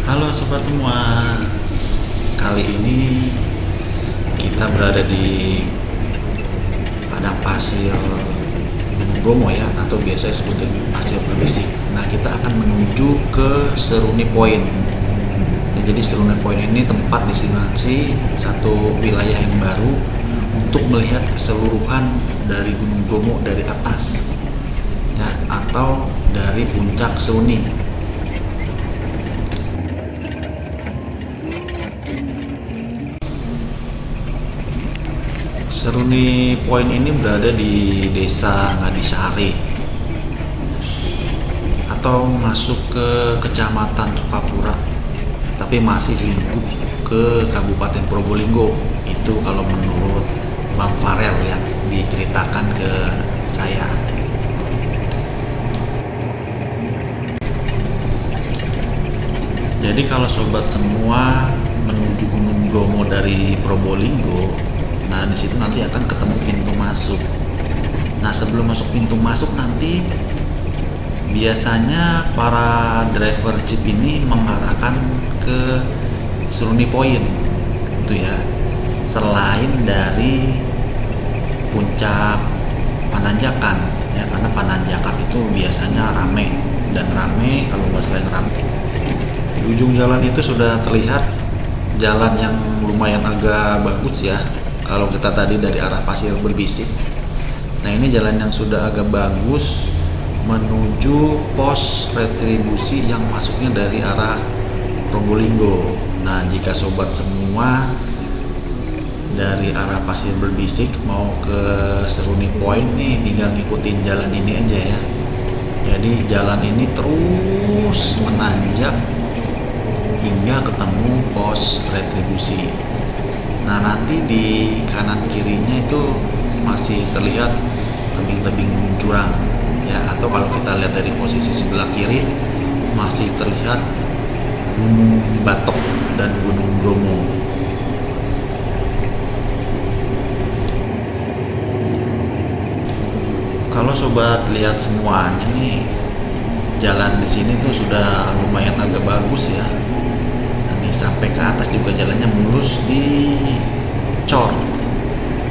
Halo sobat semua, kali ini kita berada di padang pasir Gunung Bromo ya, atau biasa disebut pasir berbisik. Nah, kita akan menuju ke Seruni Point. Ya, jadi Seruni Point ini tempat destinasi satu wilayah yang baru untuk melihat keseluruhan dari Gunung Bromo dari atas, ya, atau dari puncak Seruni. Seruni Point ini berada di Desa Ngadisari atau masuk ke Kecamatan Sukapura, tapi masih lingkup ke Kabupaten Probolinggo. Itu kalau menurut Bang Farel yang diceritakan ke saya. Jadi kalau sobat semua menuju Gunung Bromo dari Probolinggo, nah di situ nanti akan ketemu pintu masuk. Nah, sebelum masuk pintu masuk nanti biasanya para driver jeep ini mengarahkan ke Seruni Point itu ya. Selain dari puncak Pananjakan ya, karena Pananjakan itu biasanya rame kalau nggak selain rame. Di ujung jalan itu sudah terlihat jalan yang lumayan agak bagus ya. Kalau kita tadi dari arah pasir berbisik, nah ini jalan yang sudah agak bagus menuju pos retribusi yang masuknya dari arah Probolinggo. Nah, jika sobat semua dari arah pasir berbisik mau ke Seruni Point nih, tinggal ngikutin jalan ini aja ya. Jadi jalan ini terus menanjak hingga ketemu pos retribusi. Nah, nanti di kanan kirinya itu masih terlihat tebing-tebing jurang ya, atau kalau kita lihat dari posisi sebelah kiri masih terlihat Gunung Batok dan Gunung Bromo. Kalau sobat lihat semuanya nih, jalan di sini tuh sudah lumayan agak bagus ya. Sampai ke atas juga jalannya mulus di cor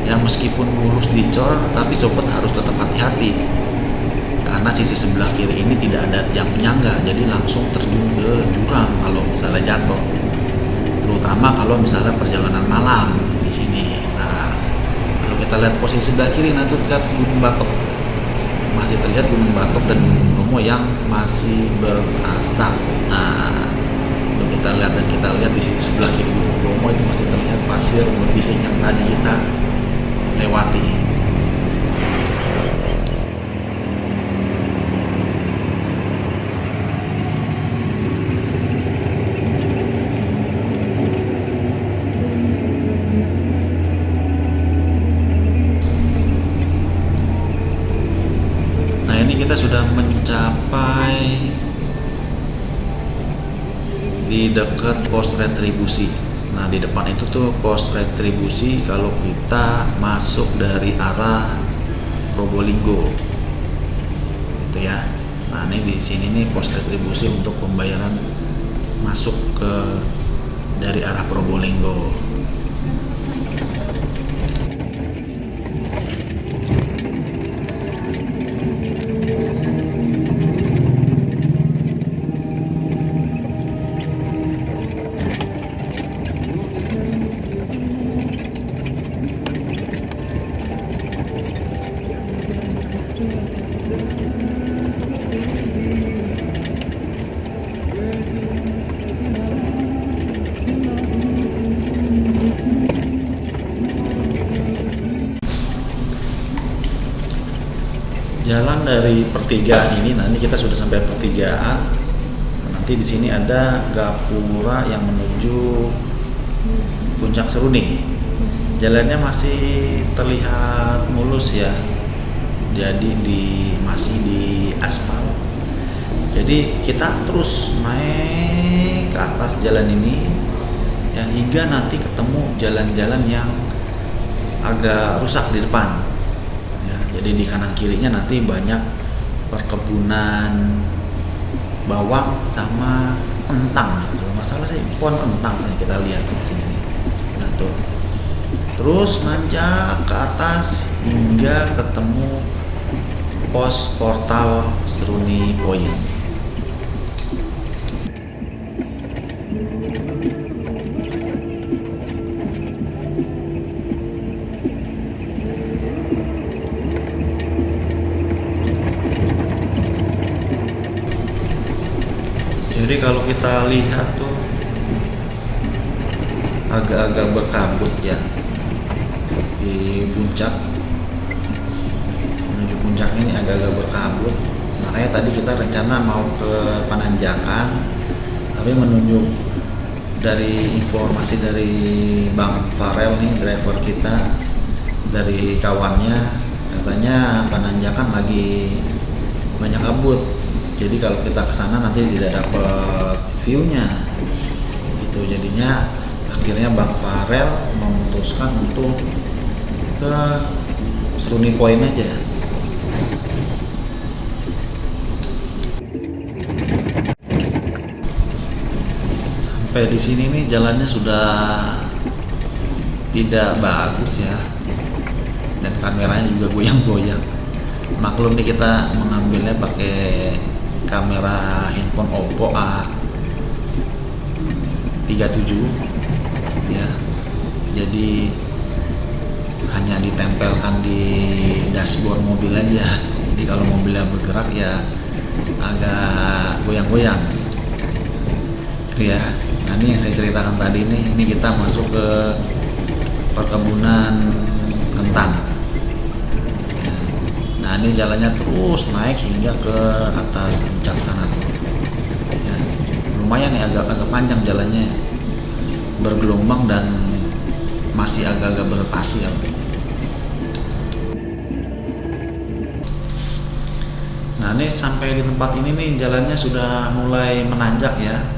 ya, meskipun mulus di cor tapi sobat harus tetap hati-hati karena sisi sebelah kiri ini tidak ada tiang penyangga, jadi langsung terjun ke jurang kalau misalnya jatuh, terutama kalau misalnya perjalanan malam di sini. Nah, kalau kita lihat posisi sebelah kiri nanti lihat Gunung Batok, masih terlihat Gunung Batok dan Gunung Bromo yang masih berasap. Nah, kita lihat di sini sebelah kiri Gunung Bromo itu masih terlihat pasir berbisik yang tadi kita lewati. Nah, ini kita sudah mencapai di dekat pos retribusi. Nah, di depan itu tuh pos retribusi kalau kita masuk dari arah Probolinggo itu ya. Nah, ini di sini nih pos retribusi untuk pembayaran masuk ke dari arah Probolinggo. Jalan dari pertigaan ini, nanti kita sudah sampai pertigaan. Nanti di sini ada gapura yang menuju puncak Seruni. Jalannya masih terlihat mulus ya. Jadi masih di aspal. Jadi kita terus naik ke atas jalan ini ya, hingga nanti ketemu jalan-jalan yang agak rusak di depan. Jadi di kanan kirinya nanti banyak perkebunan bawang sama kentang ya, kalau nggak salah sih pohon kentang yang kita lihat di sini. Nah tuh, terus nanjak ke atas hingga ketemu pos portal Seruni Point. Jadi kalau kita lihat tuh agak-agak berkabut ya di puncak, menuju puncak ini agak-agak berkabut. Makanya tadi kita rencana mau ke Pananjakan, tapi menunjuk dari informasi dari Bang Farel nih, driver kita, dari kawannya, katanya Pananjakan lagi banyak kabut. Jadi kalau kita ke sana nanti tidak dapat view-nya. Gitu. Jadinya akhirnya Bang Farel memutuskan untuk ke Seruni Point aja. Sampai di sini nih jalannya sudah tidak bagus ya, dan kameranya juga goyang-goyang. Maklum nih kita mengambilnya pakai kamera handphone Oppo A37 ya, jadi hanya ditempelkan di dashboard mobil aja. Jadi kalau mobilnya bergerak ya agak goyang-goyang gitu ya. Nah ini yang saya ceritakan tadi nih, ini kita masuk ke perkebunan kentang. Nah ini jalannya terus naik hingga ke atas puncak sana tuh. Ya, lumayan nih, agak panjang jalannya, bergelombang dan masih agak-agak berpasir. Nah ini sampai di tempat ini nih jalannya sudah mulai menanjak ya,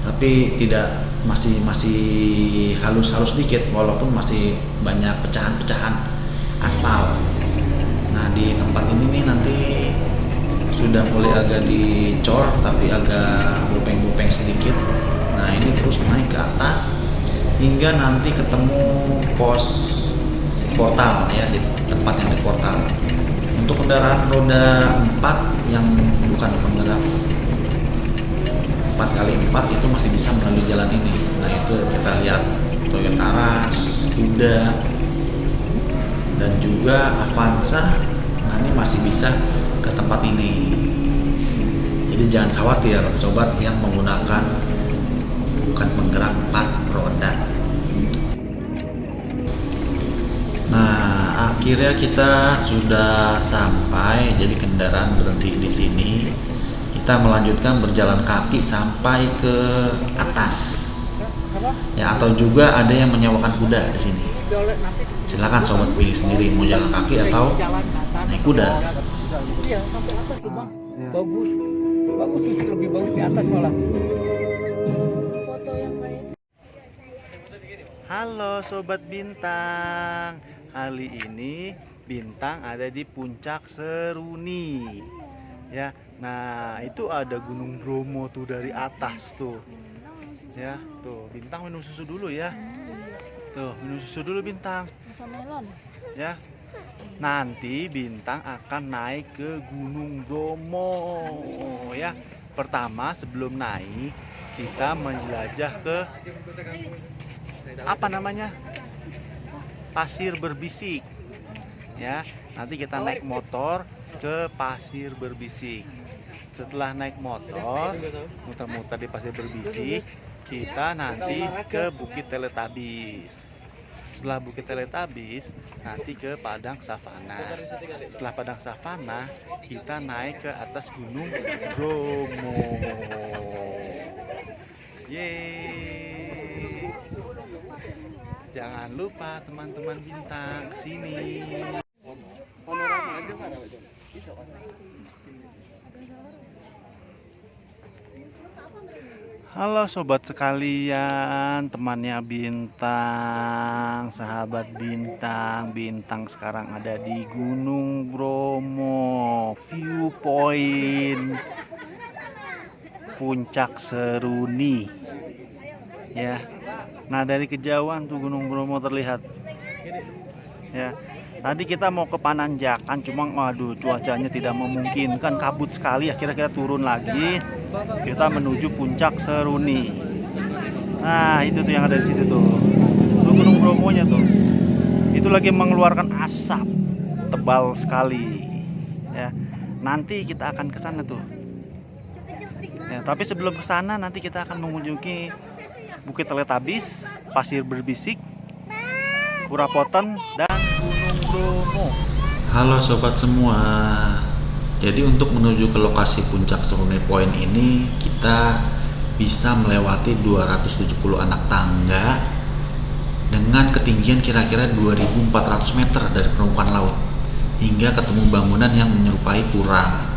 tapi tidak masih halus-halus dikit, walaupun masih banyak pecahan-pecahan aspal. Nah di tempat ini nih nanti sudah mulai agak dicor tapi agak bopeng-bopeng sedikit. Nah ini terus naik ke atas hingga nanti ketemu pos portal ya, di tempat yang di portal. Untuk kendaraan roda 4 yang bukan penggerak 4x4 itu masih bisa melalui jalan ini. Nah itu kita lihat Toyota Rush, Kuda, dan juga Avanza. Nah ini masih bisa ke tempat ini. Jadi jangan khawatir sobat yang menggunakan bukan penggerak 4 roda. Nah akhirnya kita sudah sampai, jadi kendaraan berhenti di sini. Kita melanjutkan berjalan kaki sampai ke atas ya, atau juga ada yang menyewakan kuda di sini. Silakan sobat pilih sendiri mau jalan kaki atau naik kuda. Iya, sampai atas tuh Bang. Bagus. Bagus, justru lebih bagus di atas malah. Halo sobat Bintang. Kali ini Bintang ada di puncak Seruni. Ya. Nah, itu ada Gunung Bromo tuh dari atas tuh. Ya, tuh Bintang minum susu dulu ya. Tuh, minum susu dulu Bintang. Rasa melon. Ya. Nanti Bintang akan naik ke Gunung Bromo ya. Pertama sebelum naik kita menjelajah ke apa namanya? Pasir Berbisik. Ya, nanti kita naik motor ke Pasir Berbisik. Setelah naik motor muter-muter di Pasir Berbisik, kita nanti ke Bukit Teletabis. Setelah Bukit Teletabis nanti ke Padang Savana. Setelah Padang Savana kita naik ke atas Gunung Bromo. Yeay. Jangan lupa teman-teman Bintang kesini. Halo sobat sekalian, temannya Bintang, sahabat Bintang. Bintang sekarang ada di Gunung Bromo, viewpoint Puncak Seruni. Ya. Nah, dari kejauhan tuh Gunung Bromo terlihat. Ya. Tadi kita mau ke Pananjakan, cuma waduh cuacanya tidak memungkinkan, kabut sekali. Akhirnya kita turun lagi. Kita menuju Puncak Seruni. Nah, itu tuh yang ada di situ tuh. Tuh Gunung Bromonya tuh. Itu lagi mengeluarkan asap tebal sekali. Ya. Nanti kita akan ke sana tuh. Ya, tapi sebelum ke sana nanti kita akan mengunjungi Bukit Teletabis, Pasir Berbisik, Pura Poten, dan Gunung Bromo. Halo sobat semua. Jadi untuk menuju ke lokasi Puncak Seruni Point ini kita bisa melewati 270 anak tangga dengan ketinggian kira-kira 2.400 meter dari permukaan laut hingga ketemu bangunan yang menyerupai pura.